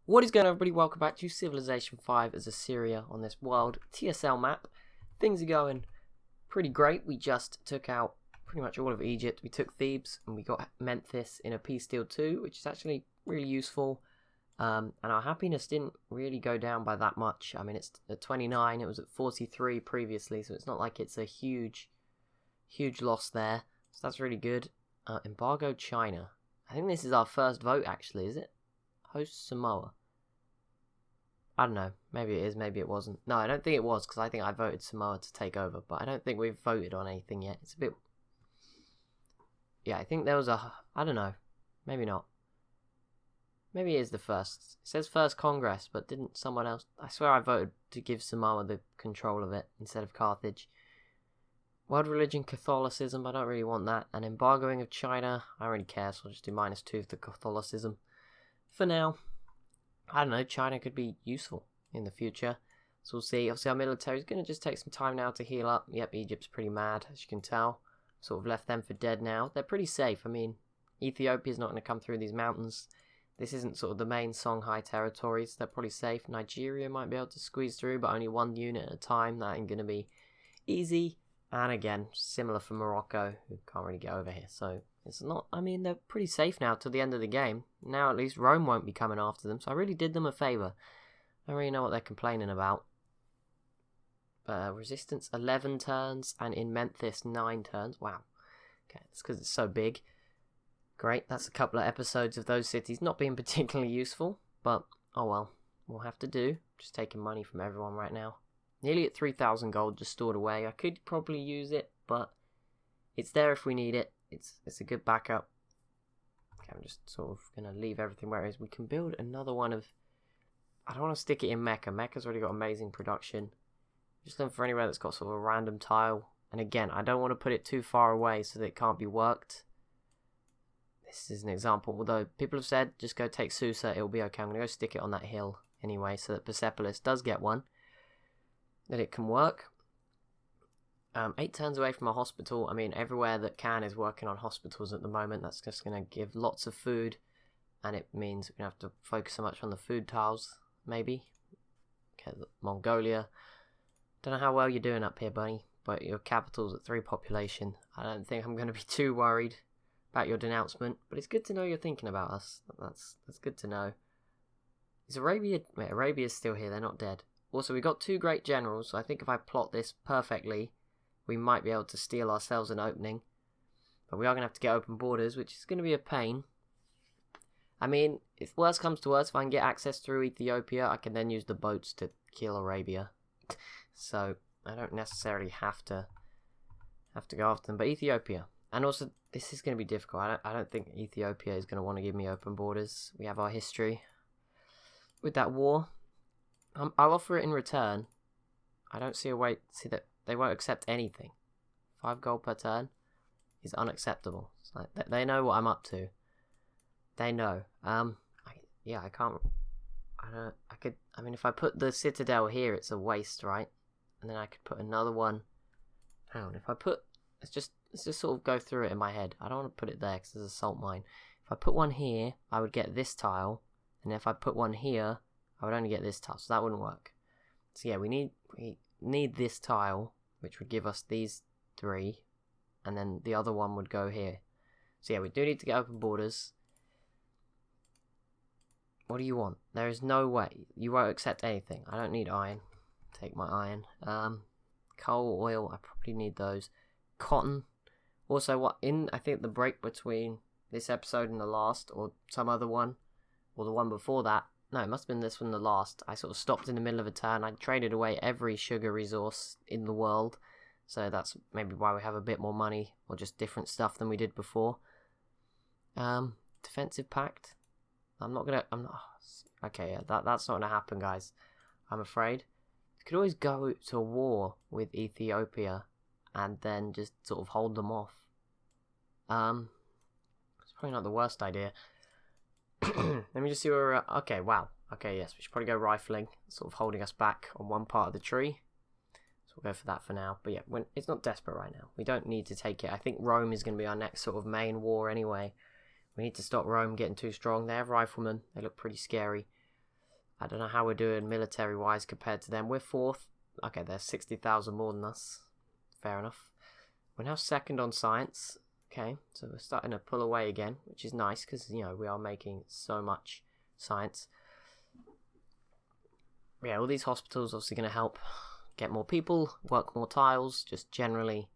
What is going on, everybody? Welcome back to Civilization 5 as Assyria on this wild TSL map. Things are going pretty great. We just took out pretty much all of Egypt. We took Thebes and we got Memphis in a peace deal too, which is actually really useful. And our happiness didn't really go down by that much. I mean, it's at 29. It was at 43 previously, so it's not like it's a huge loss there. So that's really good. Embargo China. I think this is our first vote, actually, is it? Host Samoa. I don't know. Maybe it is, maybe it wasn't. No, I don't think it was, because I think I voted Samoa to take over. But I don't think we've voted on anything yet. It's a bit... Yeah, I think there was a... I don't know. Maybe not. Maybe it is the first. It says first Congress, but didn't someone else... I swear I voted to give Samoa the control of it instead of Carthage. World religion, Catholicism. I don't really want that. And embargoing of China. I don't really care, so I'll just do -2 for Catholicism. For now, I don't know, China could be useful in the future. So we'll see. Obviously our military is going to just take some time now to heal up. Yep, Egypt's pretty mad, as you can tell. Sort of left them for dead now. They're pretty safe. I mean, Ethiopia's not going to come through these mountains. This isn't sort of the main Songhai territories. They're probably safe. Nigeria might be able to squeeze through, but only one unit at a time. That ain't going to be easy. And again, similar for Morocco, who can't really get over here. So it's not, I mean, they're pretty safe now till the end of the game. Now at least Rome won't be coming after them, so I really did them a favour. I don't really know what they're complaining about. Resistance 11 turns, and in Memphis 9 turns. Wow. Okay, that's because it's so big. Great, that's a couple of episodes of those cities not being particularly useful, but oh well, we'll have to do. Just taking money from everyone right now. Nearly at 3,000 gold just stored away. I could probably use it, but it's there if we need it. It's a good backup. Okay, I'm just sort of going to leave everything where it is. We can build another one of... I don't want to stick it in Mecca. Mecca's already got amazing production. Just looking for anywhere that's got sort of a random tile. And again, I don't want to put it too far away so that it can't be worked. This is an example. Although people have said, just go take Susa, it'll be okay. I'm going to go stick it on that hill anyway so that Persepolis does get one. That it can work. 8 turns away from a hospital. I mean, everywhere that can is working on hospitals at the moment. That's just going to give lots of food. And it means we're going to have to focus so much on the food tiles, maybe. Okay, Mongolia. Don't know how well you're doing up here, buddy. But your capital's at 3 population. I don't think I'm going to be too worried about your denouncement. But it's good to know you're thinking about us. That's good to know. Is Arabia... Wait, Arabia's still here. They're not dead. Also, we got 2 great generals. So I think if I plot this perfectly... we might be able to steal ourselves an opening. But we are going to have to get open borders, which is going to be a pain. I mean, if worse comes to worse, if I can get access through Ethiopia, I can then use the boats to kill Arabia. So, I don't necessarily have to go after them. But Ethiopia. And also, this is going to be difficult. I don't think Ethiopia is going to want to give me open borders. We have our history with that war. I'll offer it in return. I don't see a way... See that... They won't accept anything. 5 gold per turn is unacceptable. It's like, they know what I'm up to. They know. I can't... I mean, if I put the citadel here, it's a waste, right? And then I could put another one. Hang on, if I put... Let's just sort of go through it in my head. I don't want to put it there because there's a salt mine. If I put one here, I would get this tile. And if I put one here, I would only get this tile. So that wouldn't work. So yeah, we need this tile, which would give us these 3, and then the other one would go here. So yeah, we do need to get open borders. What do you want? There is no way. You won't accept anything. I don't need iron. Take my iron. Coal, oil, I probably need those. Cotton. Also, I think the break between this episode and the last, or some other one, or the one before that, no, it must have been this one, the last. I sort of stopped in the middle of a turn. I traded away every sugar resource in the world. So that's maybe why we have a bit more money, or just different stuff than we did before. Defensive pact. Okay, yeah, that's not gonna happen, guys. I'm afraid. You could always go to war with Ethiopia, and then just sort of hold them off. It's probably not the worst idea. Let me just see where we're at. Okay, wow. Okay, yes, we should probably go rifling. Sort of holding us back on one part of the tree. So we'll go for that for now. But yeah, it's not desperate right now. We don't need to take it. I think Rome is going to be our next sort of main war anyway. We need to stop Rome getting too strong. They have riflemen. They look pretty scary. I don't know how we're doing military-wise compared to them. We're 4th. Okay, they're 60,000 more than us. Fair enough. We're now 2nd on science. Okay, so we're starting to pull away again, which is nice because, you know, we are making so much science. Yeah, all these hospitals obviously going to help get more people, work more tiles, just generally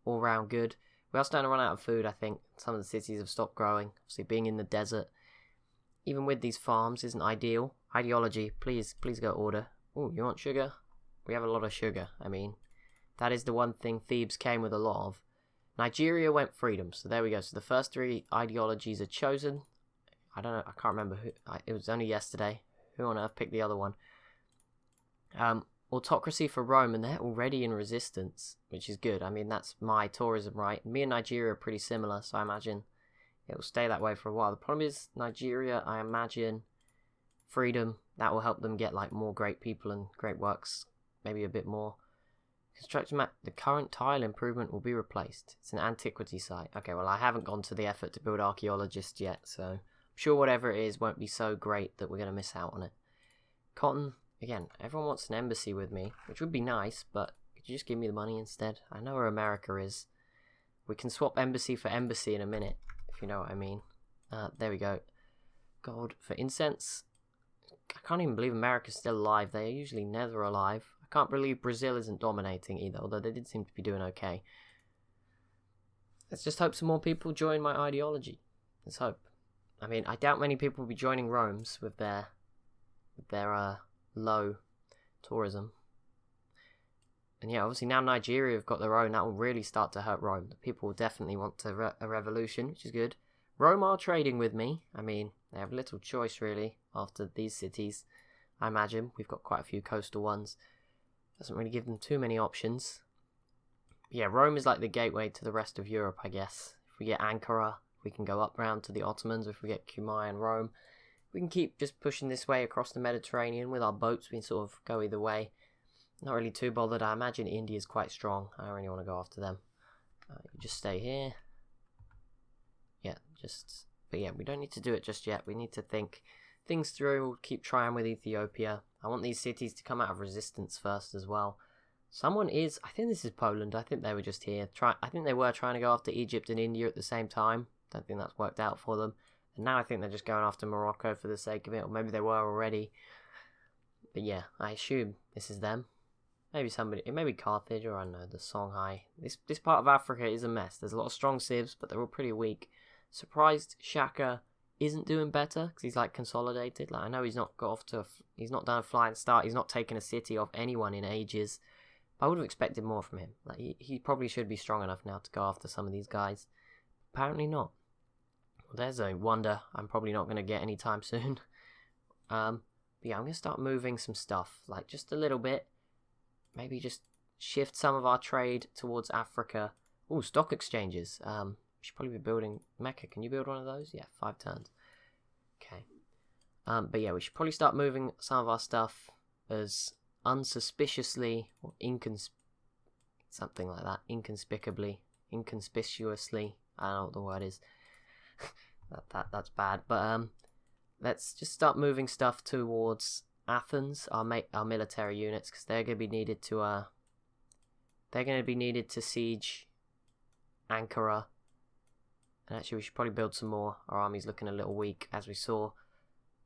all round good. We are starting to run out of food, I think. Some of the cities have stopped growing. Obviously, being in the desert, even with these farms, isn't ideal. Ideology, please go order. Oh, you want sugar? We have a lot of sugar. I mean, that is the one thing Thebes came with a lot of. Nigeria went freedom, so there we go. So the first 3 ideologies are chosen. I don't know, I can't remember who. It was only yesterday. Who on earth picked the other one? Autocracy for Rome, and they're already in resistance, which is good. I mean, that's my tourism, right? Me and Nigeria are pretty similar, so I imagine it will stay that way for a while. The problem is Nigeria, I imagine freedom, that will help them get like more great people and great works, maybe a bit more. Construction map, the current tile improvement will be replaced. It's an antiquity site. Okay, well, I haven't gone to the effort to build archaeologists yet, so I'm sure whatever it is won't be so great that we're going to miss out on it. Cotton, again, everyone wants an embassy with me, which would be nice, but could you just give me the money instead? I know where America is. We can swap embassy for embassy in a minute, if you know what I mean. There we go. Gold for incense. I can't even believe America's still alive. They are usually never alive. I can't believe Brazil isn't dominating either, although they did seem to be doing okay. Let's just hope some more people join my ideology. Let's hope. I mean, I doubt many people will be joining Rome's with their low tourism. And yeah, obviously now Nigeria have got their own. That will really start to hurt Rome. The people will definitely want a revolution, which is good. Rome are trading with me. I mean, they have little choice really after these cities. I imagine we've got quite a few coastal ones. Doesn't really give them too many options. But yeah, Rome is like the gateway to the rest of Europe, I guess. If we get Ankara, we can go up round to the Ottomans. If we get Cumae and Rome, we can keep just pushing this way across the Mediterranean with our boats. We can sort of go either way. Not really too bothered. I imagine India is quite strong. I don't really want to go after them. You just stay here. Yeah, but yeah, we don't need to do it just yet. We need to think things through. We'll keep trying with Ethiopia. I want these cities to come out of resistance first as well. Someone is, I think this is Poland. I think they were just here. I think they were trying to go after Egypt and India at the same time. Don't think that's worked out for them. And now I think they're just going after Morocco for the sake of it, or maybe they were already. But yeah, I assume this is them. Maybe somebody, it may be Carthage, or I don't know, the Songhai. This part of Africa is a mess. There's a lot of strong civs, but they're all pretty weak. Surprised Shaka isn't doing better, because he's like consolidated. Like, I know he's not he's not done a flying start. He's not taken a city off anyone in ages. But I would have expected more from him. Like, he probably should be strong enough now to go after some of these guys. Apparently not. Well, there's a wonder I'm probably not going to get anytime soon. But yeah, I'm going to start moving some stuff, like just a little bit. Maybe just shift some of our trade towards Africa. Oh, stock exchanges. We should probably be building Mecca. Can you build one of those? Yeah, 5 turns. Okay. But yeah, we should probably start moving some of our stuff as unsuspiciously or something like that. Inconspicuously. I don't know what the word is. That's bad. But let's just start moving stuff towards Athens, our military units, because they're going to be needed to siege Ankara. And actually, we should probably build some more. Our army's looking a little weak, as we saw.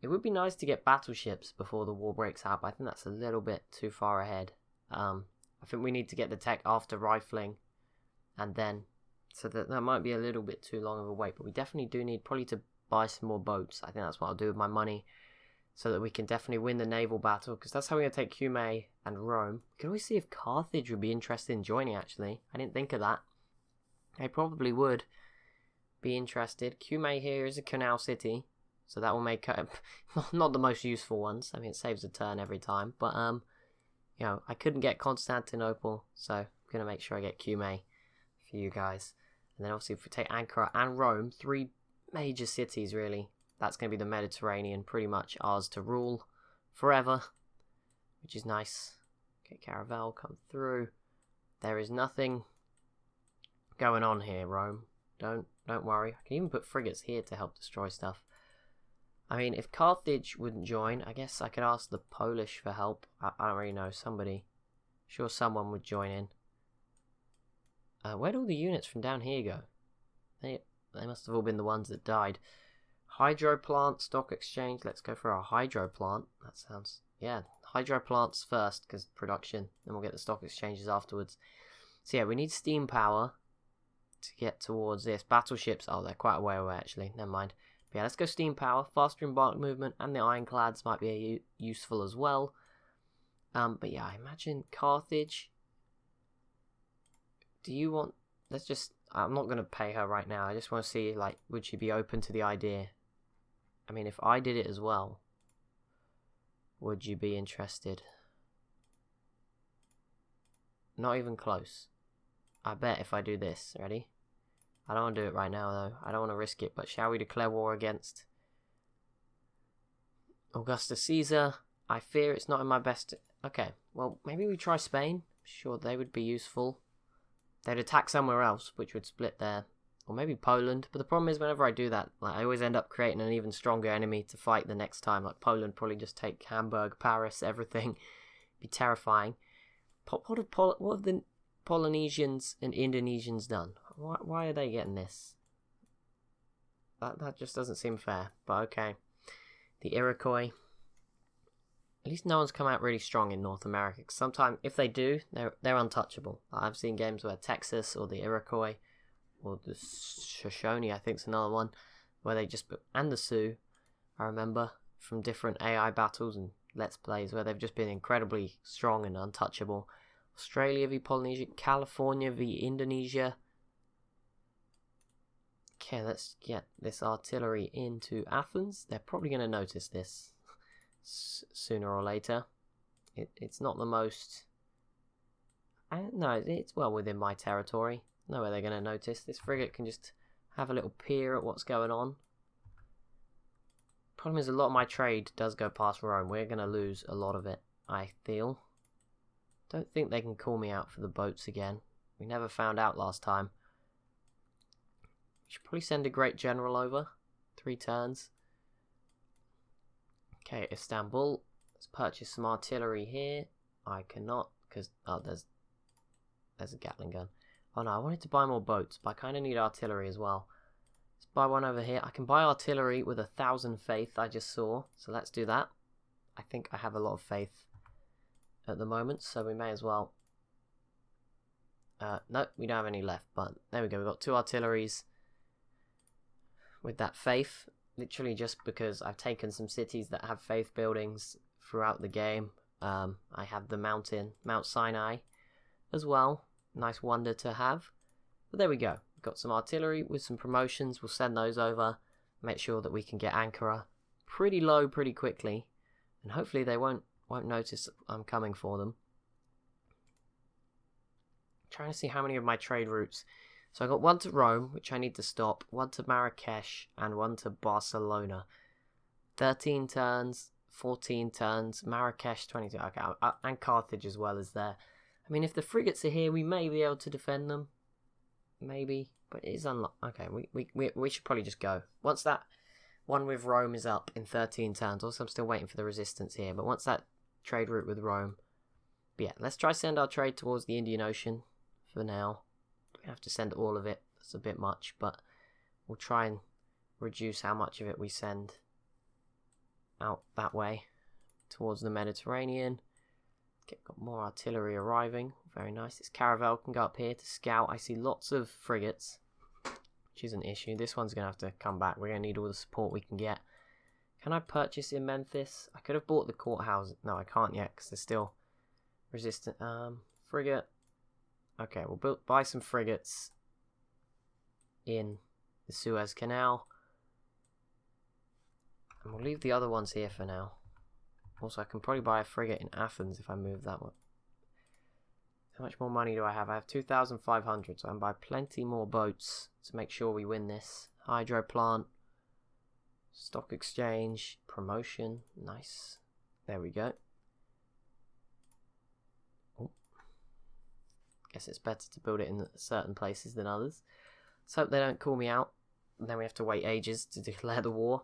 It would be nice to get battleships before the war breaks out, but I think that's a little bit too far ahead. I think we need to get the tech after rifling, and then, so that might be a little bit too long of a wait. But we definitely do need probably to buy some more boats. I think that's what I'll do with my money, so that we can definitely win the naval battle, because that's how we're going to take Cumae and Rome. We can always see if Carthage would be interested in joining, actually. I didn't think of that. They probably would be interested. Cumae here is a canal city, so that will make it not the most useful ones. I mean, it saves a turn every time, but you know, I couldn't get Constantinople, so I'm going to make sure I get Cumae for you guys. And then obviously if we take Ankara and Rome, 3 major cities really, that's going to be the Mediterranean, pretty much ours to rule forever, which is nice. Okay, Caravel, come through. There is nothing going on here, Rome. Don't worry. I can even put frigates here to help destroy stuff. I mean, if Carthage wouldn't join, I guess I could ask the Polish for help. I don't really know. Somebody. Sure someone would join in. Where'd all the units from down here go? They must have all been the ones that died. Hydro plant, stock exchange. Let's go for our hydro plant. That sounds... Yeah, hydro plants first, because production. Then we'll get the stock exchanges afterwards. So yeah, we need steam power to get towards this. Battleships, oh, they're quite a way away actually. Never mind. But yeah, let's go steam power. Faster embark movement, and the ironclads might be useful as well. But yeah, I imagine Carthage. Do you want... Let's just... I'm not going to pay her right now. I just want to see, like, would she be open to the idea? I mean, if I did it as well, would you be interested? Not even close. I bet if I do this. Ready? I don't want to do it right now, though. I don't want to risk it, but shall we declare war against Augustus Caesar? I fear it's not in my best... Okay, well, maybe we try Spain. Sure, they would be useful. They'd attack somewhere else, which would split their... Or maybe Poland. But the problem is, whenever I do that, like, I always end up creating an even stronger enemy to fight the next time. Like, Poland probably just take Hamburg, Paris, everything. Be terrifying. What have the Polynesians and Indonesians done? Why are they getting this? That just doesn't seem fair. But okay. The Iroquois. At least no one's come out really strong in North America. Cause sometimes, if they do, they're untouchable. I've seen games where Texas or the Iroquois or the Shoshone, I think, is another one, where they just... And the Sioux, I remember, from different AI battles and Let's Plays, where they've just been incredibly strong and untouchable. Australia v Polynesia, California v Indonesia. Okay, let's get this artillery into Athens. They're probably going to notice this sooner or later. It's not the most... no, it's well within my territory. No way they're going to notice. This frigate can just have a little peer at what's going on. Problem is, a lot of my trade does go past Rome. We're going to lose a lot of it, I feel. Don't think they can call me out for the boats again. We never found out last time. Should probably send a great general over. 3 turns. Okay, Istanbul. Let's purchase some artillery here. I cannot, because... Oh, there's a Gatling gun. Oh no, I wanted to buy more boats, but I kind of need artillery as well. Let's buy one over here. I can buy artillery with 1,000 faith, I just saw. So let's do that. I think I have a lot of faith at the moment, so we may as well... no, we don't have any left, but there we go. We've got 2 artilleries with that faith. Literally just because I've taken some cities that have faith buildings throughout the game. I have the Mount Sinai as well. Nice wonder to have. But there we go. We've got some artillery with some promotions. We'll send those over. Make sure that we can get Ankara pretty low pretty quickly. And hopefully they won't notice I'm coming for them. Trying to see how many of my trade routes. So I got 1 to Rome, which I need to stop, 1 to Marrakesh, and 1 to Barcelona. 13 turns, 14 turns, Marrakesh 22. Okay, and Carthage as well is there. I mean, if the frigates are here, we may be able to defend them. Maybe, but it is unlikely. Okay, we should probably just go. Once that one with Rome is up in 13 turns, also I'm still waiting for the resistance here, but once that trade route with Rome... But yeah, let's try send our trade towards the Indian Ocean for now. We have to send all of it. That's a bit much, but we'll try and reduce how much of it we send out that way towards the Mediterranean. Okay, got more artillery arriving. Very nice. This caravel can go up here to scout. I see lots of frigates, which is an issue. This one's going to have to come back. We're going to need all the support we can get. Can I purchase in Memphis? I could have bought the courthouse. No, I can't yet because they're still resistant. Frigate. Okay, we'll buy some frigates in the Suez Canal. And we'll leave the other ones here for now. Also, I can probably buy a frigate in Athens if I move that one. How much more money do I have? I have 2,500, so I can buy plenty more boats to make sure we win this. Hydro plant, stock exchange, promotion. Nice. There we go. Guess it's better to build it in certain places than others. Let's hope they don't call me out, and then we have to wait ages to declare the war.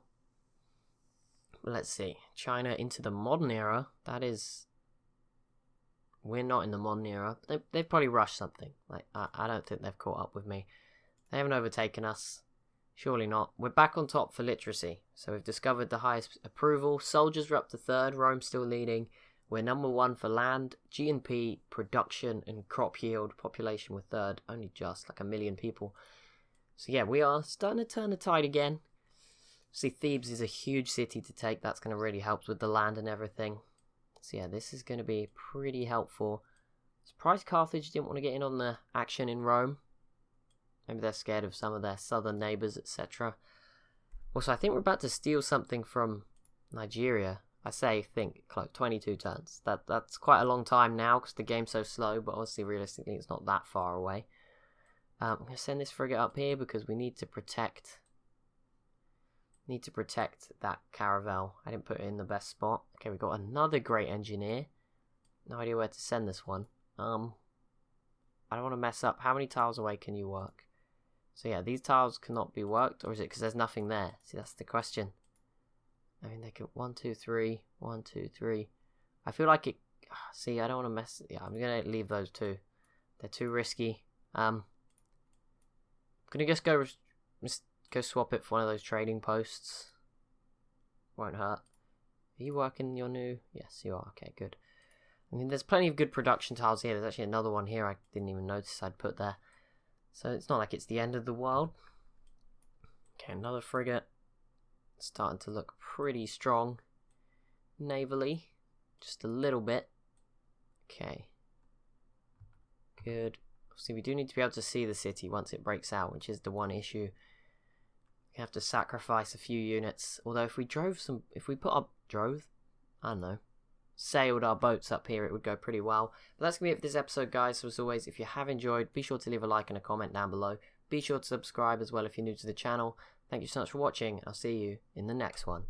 let's see. China into the modern era. That is... We're not in the modern era. They've probably rushed something. Like, I don't think they've caught up with me. They haven't overtaken us. Surely not. We're back on top for literacy. So we've discovered the highest approval. Soldiers are up to 3rd. Rome's still leading. We're number 1 for land, GNP, production, and crop yield. Population we're 3rd. Only just like 1 million people. So yeah, we are starting to turn the tide again. See, Thebes is a huge city to take. That's going to really help with the land and everything. So yeah, this is going to be pretty helpful. Surprised Carthage didn't want to get in on the action in Rome. Maybe they're scared of some of their southern neighbours, etc. Also, I think we're about to steal something from Nigeria. I say think, close, 22 turns. That's quite a long time now because the game's so slow, but obviously realistically it's not that far away. I'm going to send this frigate up here because we need to protect that caravel. I didn't put it in the best spot. Okay, we've got another great engineer. No idea where to send this one. I don't want to mess up. How many tiles away can you work? So yeah, these tiles cannot be worked, or is it because there's nothing there? See, that's the question. I mean, they could 1, 2, 3, 1, 2, 3. I feel like it. See, I don't want to mess. Yeah, I'm gonna leave those two. They're too risky. I'm gonna just go swap it for one of those trading posts. Won't hurt. Are you working your new? Yes, you are. Okay, good. I mean, there's plenty of good production tiles here. There's actually another one here I didn't even notice I'd put there. So it's not like it's the end of the world. Okay, another frigate. Starting to look pretty strong navally. Just a little bit. Okay. Good. See, we do need to be able to see the city once it breaks out, which is the one issue. We have to sacrifice a few units. Although if we sailed our boats up here, it would go pretty well. But that's going to be it for this episode, guys. So as always, if you have enjoyed, be sure to leave a like and a comment down below. Be sure to subscribe as well if you're new to the channel. Thank you so much for watching. I'll see you in the next one.